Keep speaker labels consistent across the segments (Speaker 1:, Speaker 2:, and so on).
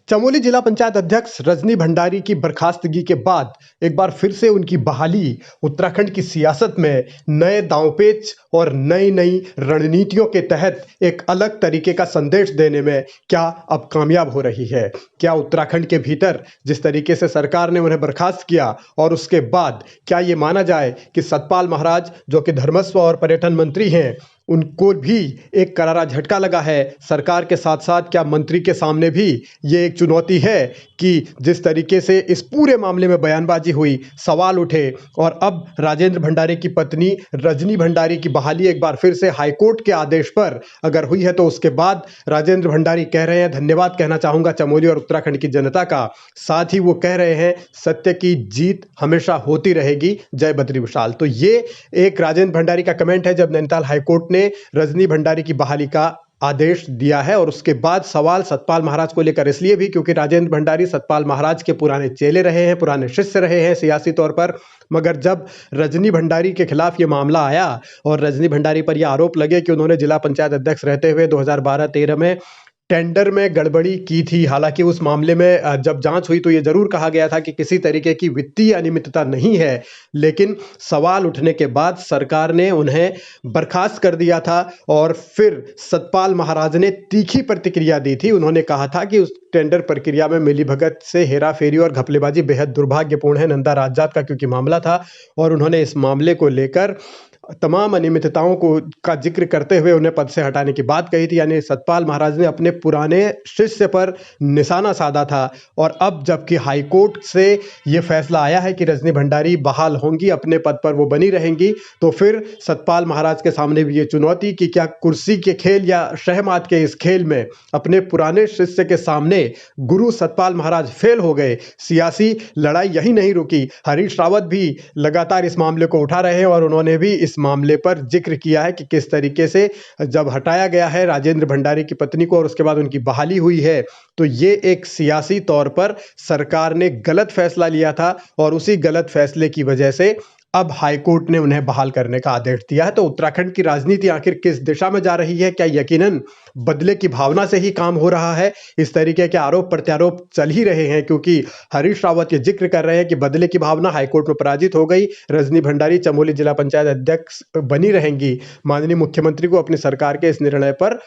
Speaker 1: चमोली जिला पंचायत अध्यक्ष रजनी भंडारी की बर्खास्तगी के बाद एक बार फिर से उनकी बहाली उत्तराखंड की सियासत में नए दांवपेच और नई नई रणनीतियों के तहत एक अलग तरीके का संदेश देने में क्या अब कामयाब हो रही है। क्या उत्तराखंड के भीतर जिस तरीके से सरकार ने उन्हें बर्खास्त किया और उसके बाद क्या ये माना जाए कि सतपाल महाराज जो कि धर्मस्व और पर्यटन मंत्री हैं उनको भी एक करारा झटका लगा है। सरकार के साथ साथ क्या मंत्री के सामने भी ये एक चुनौती है कि जिस तरीके से इस पूरे मामले में बयानबाजी हुई, सवाल उठे और अब राजेंद्र भंडारी की पत्नी रजनी भंडारी की बहाली एक बार फिर से हाईकोर्ट के आदेश पर अगर हुई है तो उसके बाद राजेंद्र भंडारी कह रहे हैं, धन्यवाद कहना चाहूँगा चमोली और उत्तराखंड की जनता का। साथ ही वो कह रहे हैं सत्य की जीत हमेशा होती रहेगी, जय बद्री विशाल। तो ये एक राजेंद्र भंडारी का कमेंट है जब नैनीताल हाईकोर्ट ने रजनी भंडारी की बहाली का आदेश दिया है। और उसके बाद सवाल सतपाल महाराज को लेकर इसलिए भी क्योंकि राजेंद्र भंडारी सतपाल महाराज के पुराने चेले रहे हैं, पुराने शिष्य रहे हैं सियासी तौर पर। मगर जब रजनी भंडारी के खिलाफ ये मामला आया और रजनी भंडारी पर यह आरोप लगे कि उन्होंने जिला पंचायत अध्यक्ष रहते हुए 2012-13 में टेंडर में गड़बड़ी की थी। हालांकि उस मामले में जब जांच हुई तो ये जरूर कहा गया था कि किसी तरीके की वित्तीय अनियमितता नहीं है, लेकिन सवाल उठने के बाद सरकार ने उन्हें बर्खास्त कर दिया था। और फिर सतपाल महाराज ने तीखी प्रतिक्रिया दी थी। उन्होंने कहा था कि उस टेंडर प्रक्रिया में मिलीभगत से हेराफेरी और घपलेबाजी बेहद दुर्भाग्यपूर्ण है, नंदा राजजात का क्योंकि मामला था। और उन्होंने इस मामले को लेकर तमाम अनियमितताओं को का जिक्र करते हुए उन्हें पद से हटाने की बात कही थी। यानी सतपाल महाराज ने अपने पुराने शिष्य पर निशाना साधा था। और अब जबकि हाईकोर्ट से ये फैसला आया है कि रजनी भंडारी बहाल होंगी, अपने पद पर वो बनी रहेंगी, तो फिर सतपाल महाराज के सामने भी ये चुनौती कि क्या कुर्सी के खेल या शहमात के इस खेल में अपने पुराने शिष्य के सामने गुरु सतपाल महाराज फेल हो गए। सियासी लड़ाई यही नहीं रुकी, हरीश रावत भी लगातार इस मामले को उठा रहे हैं और उन्होंने भी इस मामले पर जिक्र किया है कि किस तरीके से जब हटाया गया है राजेंद्र भंडारी की पत्नी को और उसके बाद उनकी बहाली हुई है, तो ये एक सियासी तौर पर सरकार ने गलत फैसला लिया था और उसी गलत फैसले की वजह से अब हाईकोर्ट ने उन्हें बहाल करने का आदेश दिया है। तो उत्तराखंड की राजनीति आखिर किस दिशा में जा रही है? क्या यकीनन बदले की भावना से ही काम हो रहा है? इस तरीके के आरोप प्रत्यारोप चल ही रहे हैं क्योंकि हरीश रावत ये जिक्र कर रहे हैं कि बदले की भावना हाईकोर्ट में पराजित हो गई। रजनी भंडारी चमोली जिला पंचायत अध्यक्ष बनी रहेंगी। माननीय मुख्यमंत्री को अपनी सरकार के इस निर्णय पर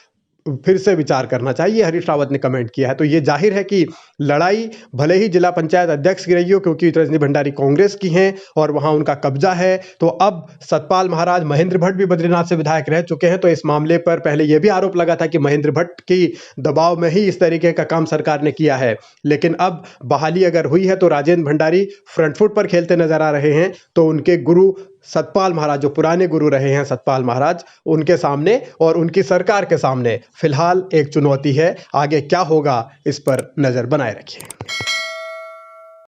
Speaker 1: फिर से विचार करना चाहिए, हरीश रावत ने कमेंट किया है। तो ये जाहिर है कि लड़ाई भले ही जिला पंचायत अध्यक्ष की रही हो क्योंकि रजनी भंडारी कांग्रेस की हैं और वहां उनका कब्जा है, तो अब सतपाल महाराज, महेंद्र भट्ट भी बद्रीनाथ से विधायक रह चुके हैं। तो इस मामले पर पहले यह भी आरोप लगा था कि महेंद्र भट्ट की दबाव में ही इस तरीके का काम सरकार ने किया है। लेकिन अब बहाली अगर हुई है तो राजेंद्र भंडारी फ्रंट फुट पर खेलते नजर आ रहे हैं। तो उनके गुरु सतपाल महाराज, जो पुराने गुरु रहे हैं सतपाल महाराज, उनके सामने और उनकी सरकार के सामने फिलहाल एक चुनौती है। आगे क्या होगा इस पर नजर बनाए रखिए।